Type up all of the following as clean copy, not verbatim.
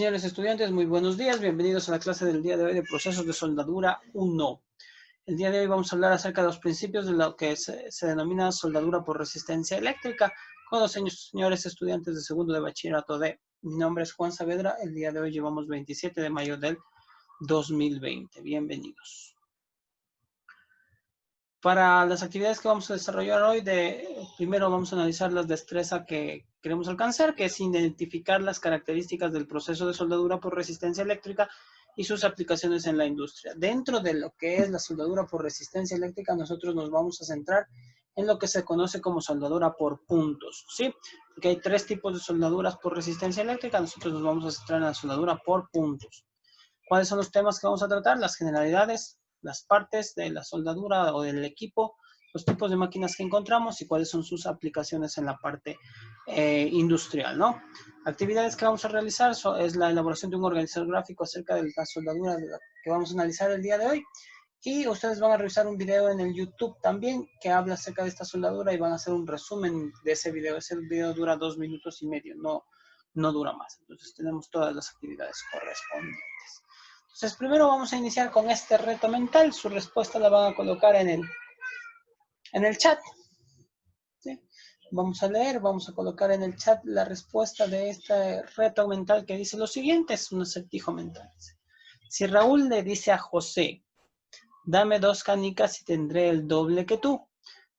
señores estudiantes, muy buenos días. Bienvenidos a la clase del día de hoy de procesos de soldadura 1. El día de hoy vamos a hablar acerca de los principios de lo que se denomina soldadura por resistencia eléctrica con los señores estudiantes de segundo de bachillerato D. Mi nombre es Juan Saavedra. El día de hoy llevamos 27 de mayo del 2020. Bienvenidos. Para las actividades que vamos a desarrollar hoy, primero vamos a analizar las destrezas que queremos alcanzar, que es identificar las características del proceso de soldadura por resistencia eléctrica y sus aplicaciones en la industria. Dentro de lo que es la soldadura por resistencia eléctrica, nosotros nos vamos a centrar en lo que se conoce como soldadura por puntos, ¿sí? Porque hay tres tipos de soldaduras por resistencia eléctrica, nosotros nos vamos a centrar en la soldadura por puntos. ¿Cuáles son los temas que vamos a tratar? Las generalidades, las partes de la soldadura o del equipo, los tipos de máquinas que encontramos y cuáles son sus aplicaciones en la parte industrial, ¿no? Actividades que vamos a realizar es la elaboración de un organizador gráfico acerca de la soldadura que vamos a analizar el día de hoy. Y ustedes van a revisar un video en el YouTube también que habla acerca de esta soldadura y van a hacer un resumen de ese video. Ese video dura 2 minutos y medio, no dura más. Entonces tenemos todas las actividades correspondientes. Entonces, primero vamos a iniciar con este reto mental. Su respuesta la van a colocar en el chat. ¿Sí? Vamos a leer, vamos a colocar en el chat la respuesta de este reto mental que dice lo siguiente. Es un acertijo mental. Si Raúl le dice a José, dame 2 canicas y tendré el doble que tú.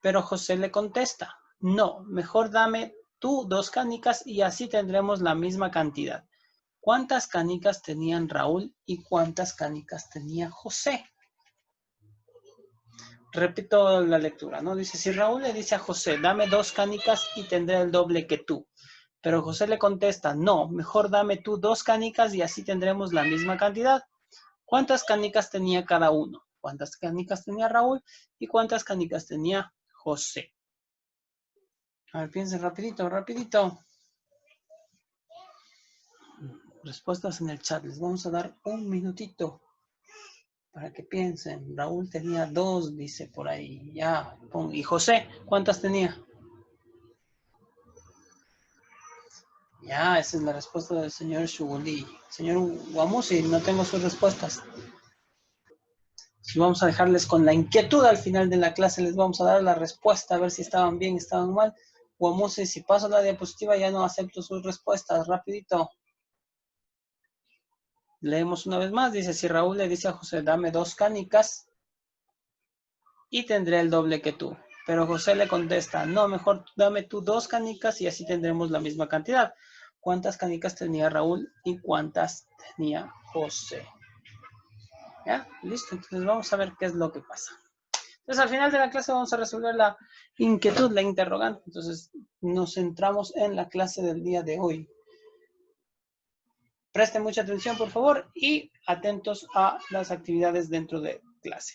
Pero José le contesta, no, mejor dame tú 2 canicas y así tendremos la misma cantidad. ¿Cuántas canicas tenían Raúl y cuántas canicas tenía José? Repito la lectura, ¿no? Dice, si Raúl le dice a José, dame 2 canicas y tendré el doble que tú. Pero José le contesta, no, mejor dame tú 2 canicas y así tendremos la misma cantidad. ¿Cuántas canicas tenía cada uno? ¿Cuántas canicas tenía Raúl y cuántas canicas tenía José? A ver, piensen rapidito, rapidito. Respuestas en el chat. Les vamos a dar un minutito para que piensen. Raúl tenía 2, dice por ahí. Ya. ¿Y José? ¿Cuántas tenía? Ya, esa es la respuesta del señor Shuguli. Señor Wamusi, no tengo sus respuestas. Si vamos a dejarles con la inquietud al final de la clase, les vamos a dar la respuesta, a ver si estaban bien, estaban mal. Wamusi, si paso la diapositiva ya no acepto sus respuestas. Rapidito. Leemos una vez más. Dice, si Raúl le dice a José, dame 2 canicas y tendré el doble que tú. Pero José le contesta, no, mejor dame tú 2 canicas y así tendremos la misma cantidad. ¿Cuántas canicas tenía Raúl y cuántas tenía José? ¿Ya? Listo, entonces vamos a ver qué es lo que pasa. Entonces al final de la clase vamos a resolver la inquietud, la interrogante. Entonces nos centramos en la clase del día de hoy. Presten mucha atención, por favor, y atentos a las actividades dentro de clase.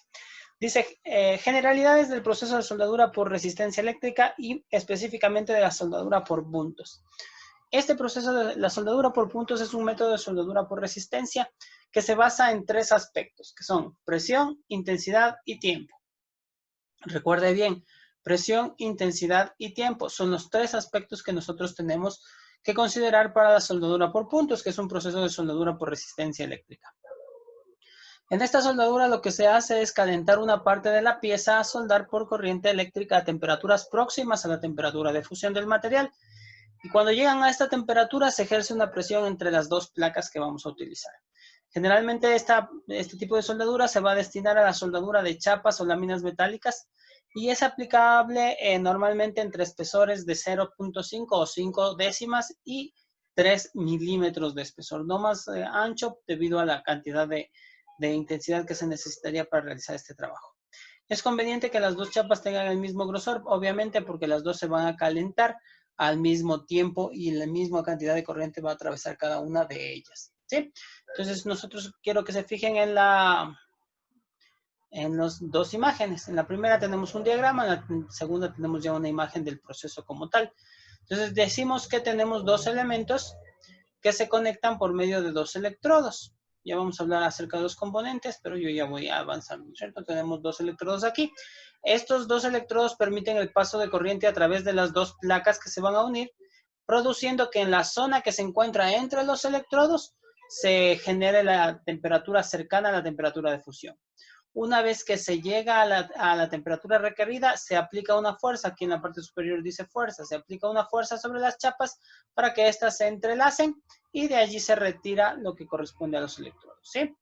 Dice, generalidades del proceso de soldadura por resistencia eléctrica y específicamente de la soldadura por puntos. Este proceso de la soldadura por puntos es un método de soldadura por resistencia que se basa en 3 aspectos, que son presión, intensidad y tiempo. Recuerde bien, presión, intensidad y tiempo son los 3 aspectos que nosotros tenemos que considerar para la soldadura por puntos, que es un proceso de soldadura por resistencia eléctrica. En esta soldadura lo que se hace es calentar una parte de la pieza a soldar por corriente eléctrica a temperaturas próximas a la temperatura de fusión del material. Y cuando llegan a esta temperatura se ejerce una presión entre las 2 placas que vamos a utilizar. Generalmente este tipo de soldadura se va a destinar a la soldadura de chapas o láminas metálicas y es aplicable normalmente entre espesores de 0.5 o 5 décimas y 3 milímetros de espesor, no más ancho debido a la cantidad de intensidad que se necesitaría para realizar este trabajo. Es conveniente que las 2 chapas tengan el mismo grosor, obviamente porque las 2 se van a calentar al mismo tiempo y la misma cantidad de corriente va a atravesar cada una de ellas, ¿sí? Entonces nosotros quiero que se fijen en las 2 imágenes. En la primera tenemos un diagrama, en la segunda tenemos ya una imagen del proceso como tal. Entonces decimos que tenemos 2 elementos que se conectan por medio de 2 electrodos. Ya vamos a hablar acerca de los componentes, pero yo ya voy a avanzar, ¿cierto? Tenemos 2 electrodos aquí. Estos 2 electrodos permiten el paso de corriente a través de las 2 placas que se van a unir, produciendo que en la zona que se encuentra entre los electrodos se genere la temperatura cercana a la temperatura de fusión. Una vez que se llega a la temperatura requerida, se aplica una fuerza, aquí en la parte superior dice fuerza, se aplica una fuerza sobre las chapas para que éstas se entrelacen y de allí se retira lo que corresponde a los electrodos, ¿sí?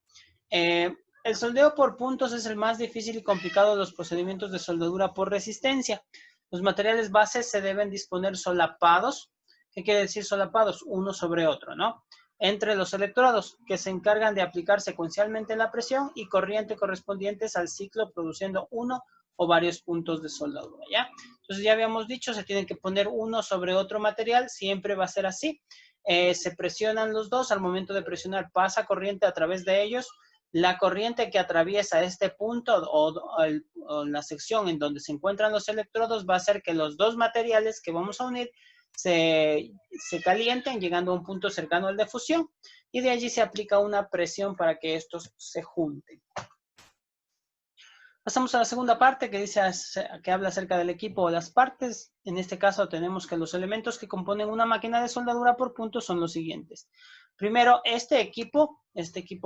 El soldeo por puntos es el más difícil y complicado de los procedimientos de soldadura por resistencia. Los materiales bases se deben disponer solapados. ¿Qué quiere decir solapados? Uno sobre otro, ¿no? Entre los electrodos, que se encargan de aplicar secuencialmente la presión y corriente correspondientes al ciclo, produciendo uno o varios puntos de soldadura, ¿ya? Entonces ya habíamos dicho, se tienen que poner uno sobre otro material, siempre va a ser así. Se presionan los dos, al momento de presionar pasa corriente a través de ellos. La corriente que atraviesa este punto o la sección en donde se encuentran los electrodos va a hacer que los dos materiales que vamos a unir se calienten, llegando a un punto cercano al de fusión, y de allí se aplica una presión para que estos se junten. Pasamos a la segunda parte que habla acerca del equipo o las partes. En este caso tenemos que los elementos que componen una máquina de soldadura por puntos son los siguientes. Primero, este equipo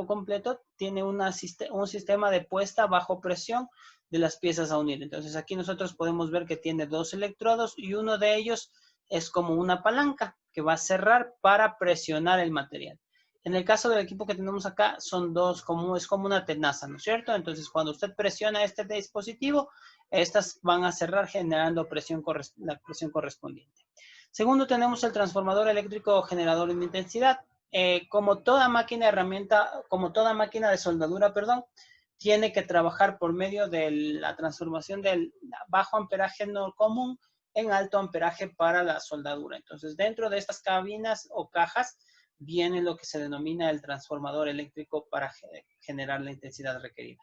completo tiene un sistema de puesta bajo presión de las piezas a unir. Entonces aquí nosotros podemos ver que tiene dos electrodos y uno de ellos es como una palanca que va a cerrar para presionar el material. En el caso del equipo que tenemos acá, son dos, es como una tenaza, ¿no es cierto? Entonces, cuando usted presiona este dispositivo, estas van a cerrar generando la presión correspondiente. Segundo, tenemos el transformador eléctrico generador de intensidad. Como toda máquina de soldadura, perdón, tiene que trabajar por medio de la transformación del bajo amperaje no común en alto amperaje para la soldadura. Entonces, dentro de estas cabinas o cajas, viene lo que se denomina el transformador eléctrico para generar la intensidad requerida.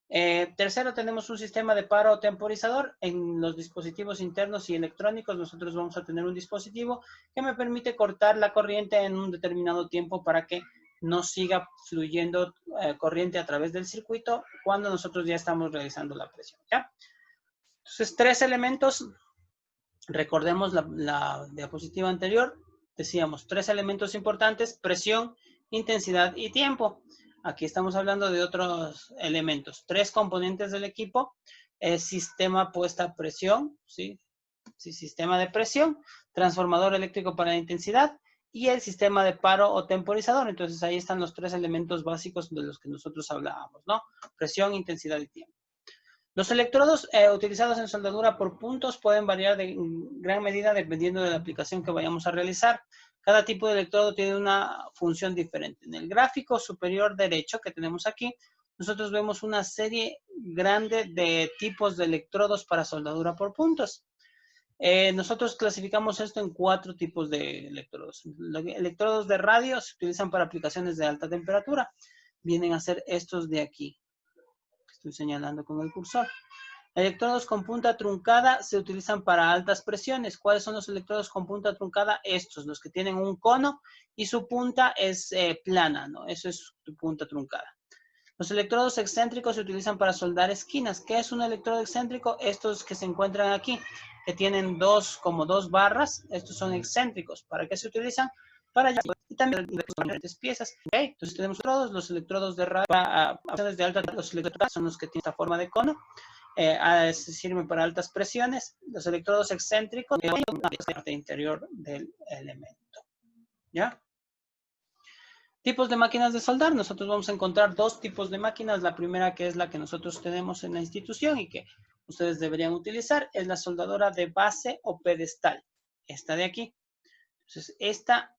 Tercero, tenemos un sistema de paro o temporizador. En los dispositivos internos y electrónicos, nosotros vamos a tener un dispositivo que me permite cortar la corriente en un determinado tiempo para que no siga fluyendo corriente a través del circuito cuando nosotros ya estamos realizando la presión, ¿ya? Entonces, tres elementos. Recordemos la diapositiva anterior. Decíamos, tres elementos importantes: presión, intensidad y tiempo. Aquí estamos hablando de otros elementos. Tres componentes del equipo: sistema puesta a presión, ¿sí? Sistema de presión, transformador eléctrico para la intensidad y el sistema de paro o temporizador. Entonces ahí están los tres elementos básicos de los que nosotros hablábamos, ¿no? Presión, intensidad y tiempo. Los electrodos utilizados en soldadura por puntos pueden variar en gran medida dependiendo de la aplicación que vayamos a realizar. Cada tipo de electrodo tiene una función diferente. En el gráfico superior derecho que tenemos aquí, nosotros vemos una serie grande de tipos de electrodos para soldadura por puntos. Nosotros clasificamos esto en 4 tipos de electrodos. Los electrodos de radio se utilizan para aplicaciones de alta temperatura. Vienen a ser estos de aquí. Estoy señalando con el cursor. Electrodos con punta truncada se utilizan para altas presiones. ¿Cuáles son los electrodos con punta truncada? Estos, los que tienen un cono y su punta es plana, ¿no? Eso es su punta truncada. Los electrodos excéntricos se utilizan para soldar esquinas. ¿Qué es un electrodo excéntrico? Estos que se encuentran aquí, que tienen como dos barras. Estos son excéntricos. ¿Para qué se utilizan? Para y también diferentes piezas. Okay. Entonces tenemos todos los electrodos de radio para aplicaciones de alta. Los electrodos son los que tienen esta forma de cono. Sirven para altas presiones. Los electrodos excéntricos en la parte interior del elemento. ¿Ya? Tipos de máquinas de soldar. Nosotros vamos a encontrar 2 tipos de máquinas. La primera, que es la que nosotros tenemos en la institución y que ustedes deberían utilizar, es la soldadora de base o pedestal. Esta de aquí. Entonces, esta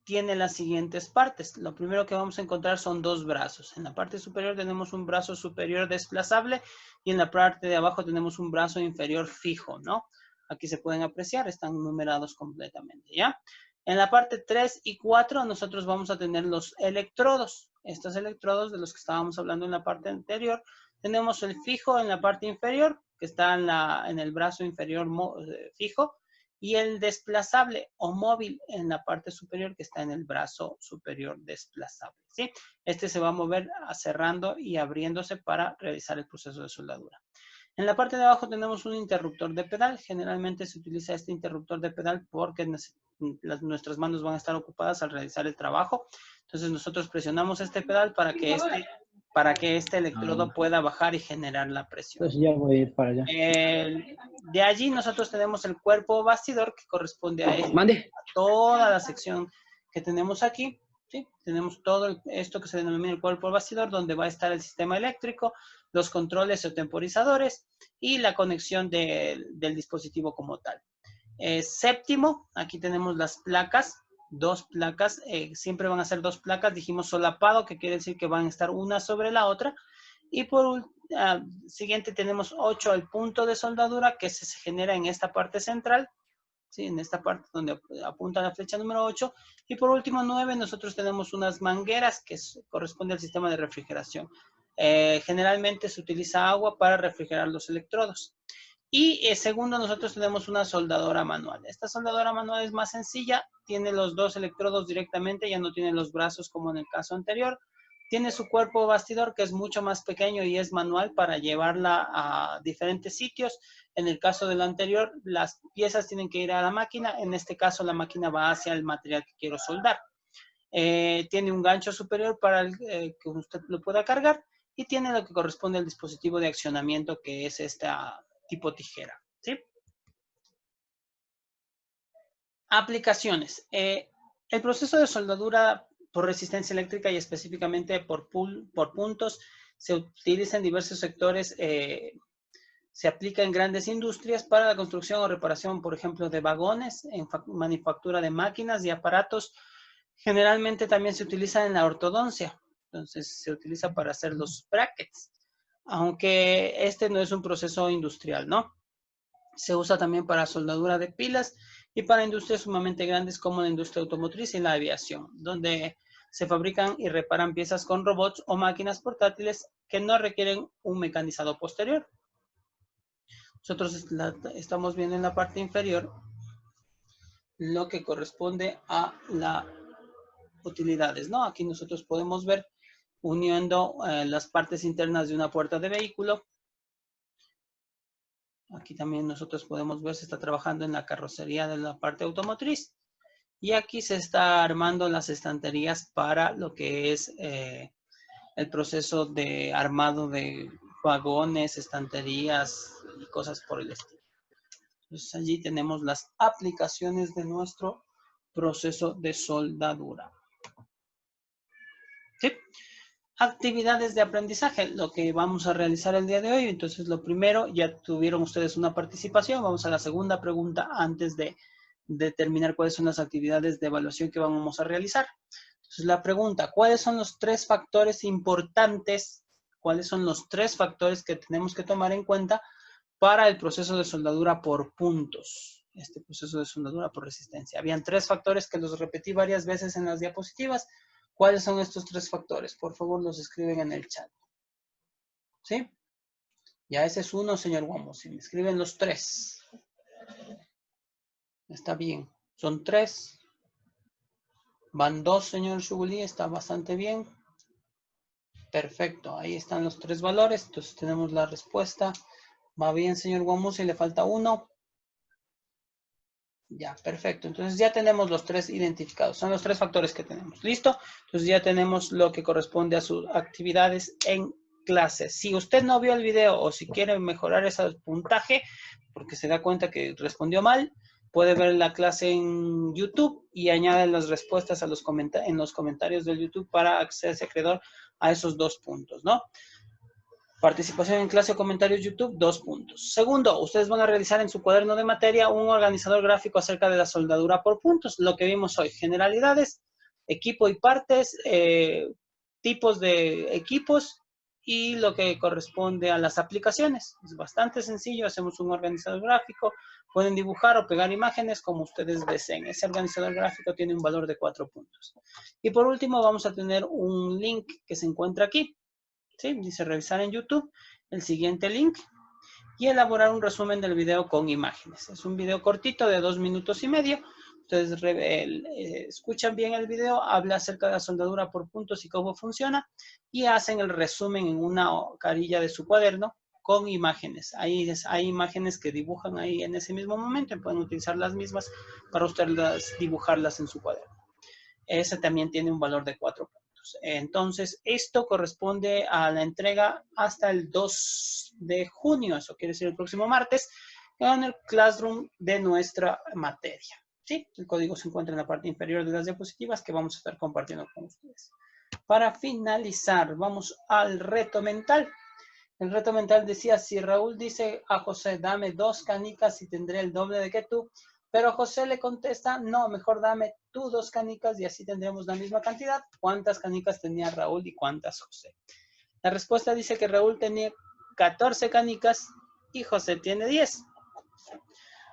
tiene las siguientes partes. Lo primero que vamos a encontrar son 2 brazos. En la parte superior tenemos un brazo superior desplazable y en la parte de abajo tenemos un brazo inferior fijo, ¿no? Aquí se pueden apreciar, están numerados completamente, ¿ya? En la parte 3 y 4 nosotros vamos a tener los electrodos. Estos electrodos de los que estábamos hablando en la parte anterior. Tenemos el fijo en la parte inferior, que está en el brazo inferior fijo, y el desplazable o móvil en la parte superior, que está en el brazo superior desplazable, ¿sí? Este se va a mover cerrando y abriéndose para realizar el proceso de soldadura. En la parte de abajo tenemos un interruptor de pedal. Generalmente se utiliza este interruptor de pedal porque nuestras manos van a estar ocupadas al realizar el trabajo. Entonces nosotros presionamos este pedal para que este electrodo pueda bajar y generar la presión. Entonces ya voy a ir para allá. De allí nosotros tenemos el cuerpo bastidor que corresponde a toda la sección que tenemos aquí. ¿Sí? Tenemos todo esto que se denomina el cuerpo bastidor, donde va a estar el sistema eléctrico, los controles o temporizadores y la conexión del dispositivo como tal. Séptimo, aquí tenemos las placas, dos placas, siempre van a ser dos placas, dijimos solapado, que quiere decir que van a estar una sobre la otra. Y por siguiente tenemos 8, el punto de soldadura que se genera en esta parte central. ¿Sí? En esta parte donde apunta la flecha número 8. Y por último, 9, nosotros tenemos unas mangueras que corresponde al sistema de refrigeración. Generalmente se utiliza agua para refrigerar los electrodos. Y segundo, nosotros tenemos una soldadora manual. Esta soldadora manual es más sencilla, tiene los dos electrodos directamente, ya no tiene los brazos como en el caso anterior. Tiene su cuerpo bastidor que es mucho más pequeño y es manual para llevarla a diferentes sitios. En el caso del anterior, las piezas tienen que ir a la máquina. En este caso, la máquina va hacia el material que quiero soldar. Tiene un gancho superior para que usted lo pueda cargar y tiene lo que corresponde al dispositivo de accionamiento, que es esta tipo tijera. ¿Sí? Aplicaciones. El proceso de soldadura por resistencia eléctrica y específicamente por puntos se utiliza en diversos sectores. Se aplica en grandes industrias para la construcción o reparación, por ejemplo, de vagones, en manufactura de máquinas y aparatos. Generalmente también se utiliza en la ortodoncia. Entonces se utiliza para hacer los brackets, aunque este no es un proceso industrial, ¿no? Se usa también para soldadura de pilas y para industrias sumamente grandes como la industria automotriz y la aviación, donde se fabrican y reparan piezas con robots o máquinas portátiles que no requieren un mecanizado posterior. Nosotros estamos viendo en la parte inferior lo que corresponde a las utilidades, ¿no? Aquí nosotros podemos ver uniendo las partes internas de una puerta de vehículo. Aquí también nosotros podemos ver, se está trabajando en la carrocería de la parte automotriz. Y aquí se está armando las estanterías para lo que es el proceso de armado de vagones, estanterías y cosas por el estilo. Entonces allí tenemos las aplicaciones de nuestro proceso de soldadura. ¿Sí? Actividades de aprendizaje, lo que vamos a realizar el día de hoy. Entonces, lo primero, ya tuvieron ustedes una participación. Vamos a la segunda pregunta antes de determinar cuáles son las actividades de evaluación que vamos a realizar. Entonces, la pregunta, ¿cuáles son los 3 factores importantes? ¿Cuáles son los 3 factores que tenemos que tomar en cuenta para el proceso de soldadura por puntos? Este proceso de soldadura por resistencia. Habían 3 factores que los repetí varias veces en las diapositivas. ¿Cuáles son estos 3 factores? Por favor, los escriben en el chat. ¿Sí? Ya ese es uno, señor Guamo. Si me escriben los 3. Está bien. Son 3. Van 2, señor Shuguli. Está bastante bien. Perfecto. Ahí están los 3 valores. Entonces tenemos la respuesta. Va bien, señor Guamo. Si le falta 1. Ya, perfecto. Entonces ya tenemos los 3 identificados. Son los 3 factores que tenemos. ¿Listo? Entonces ya tenemos lo que corresponde a sus actividades en clase. Si usted no vio el video o si quiere mejorar ese puntaje, porque se da cuenta que respondió mal, puede ver la clase en YouTube y añade las respuestas a en los comentarios del YouTube para hacerse acreedor a esos 2 puntos, ¿no? Participación en clase o comentarios YouTube, 2 puntos. Segundo, ustedes van a realizar en su cuaderno de materia un organizador gráfico acerca de la soldadura por puntos, lo que vimos hoy. Generalidades, equipo y partes, tipos de equipos y lo que corresponde a las aplicaciones. Es bastante sencillo, hacemos un organizador gráfico, pueden dibujar o pegar imágenes como ustedes deseen. Ese organizador gráfico tiene un valor de 4 puntos. Y por último vamos a tener un link que se encuentra aquí. ¿Sí? Dice revisar en YouTube, el siguiente link y elaborar un resumen del video con imágenes. Es un video cortito de 2 minutos y medio. Ustedes escuchan bien el video, habla acerca de la soldadura por puntos y cómo funciona y hacen el resumen en una carilla de su cuaderno con imágenes. Hay imágenes que dibujan ahí en ese mismo momento y pueden utilizar las mismas para ustedes dibujarlas en su cuaderno. Ese también tiene un valor de 4 puntos. Entonces, esto corresponde a la entrega hasta el 2 de junio, eso quiere decir el próximo martes, en el Classroom de nuestra materia. ¿Sí? El código se encuentra en la parte inferior de las diapositivas que vamos a estar compartiendo con ustedes. Para finalizar, vamos al reto mental. El reto mental decía, si Raúl dice a José, dame 2 canicas y tendré el doble de que tú, pero José le contesta, no, mejor dame tú 2 canicas y así tendremos la misma cantidad. ¿Cuántas canicas tenía Raúl y cuántas José? La respuesta dice que Raúl tenía 14 canicas y José tiene 10.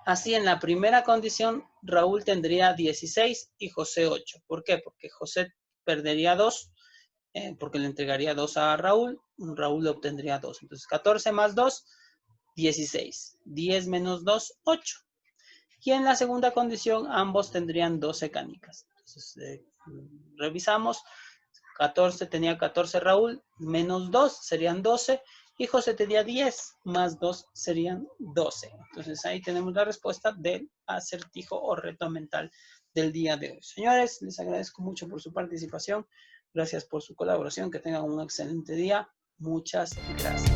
Así, en la primera condición, Raúl tendría 16 y José 8. ¿Por qué? Porque José perdería 2, porque le entregaría 2 a Raúl. Raúl obtendría 2. Entonces, 14 más 2, 16. 10 menos 2, 8. Y en la segunda condición, ambos tendrían 12 canicas. Entonces, revisamos. 14 tenía 14 Raúl, menos 2 serían 12. Y José tenía 10, más 2 serían 12. Entonces ahí tenemos la respuesta del acertijo o reto mental del día de hoy. Señores, les agradezco mucho por su participación. Gracias por su colaboración. Que tengan un excelente día. Muchas gracias.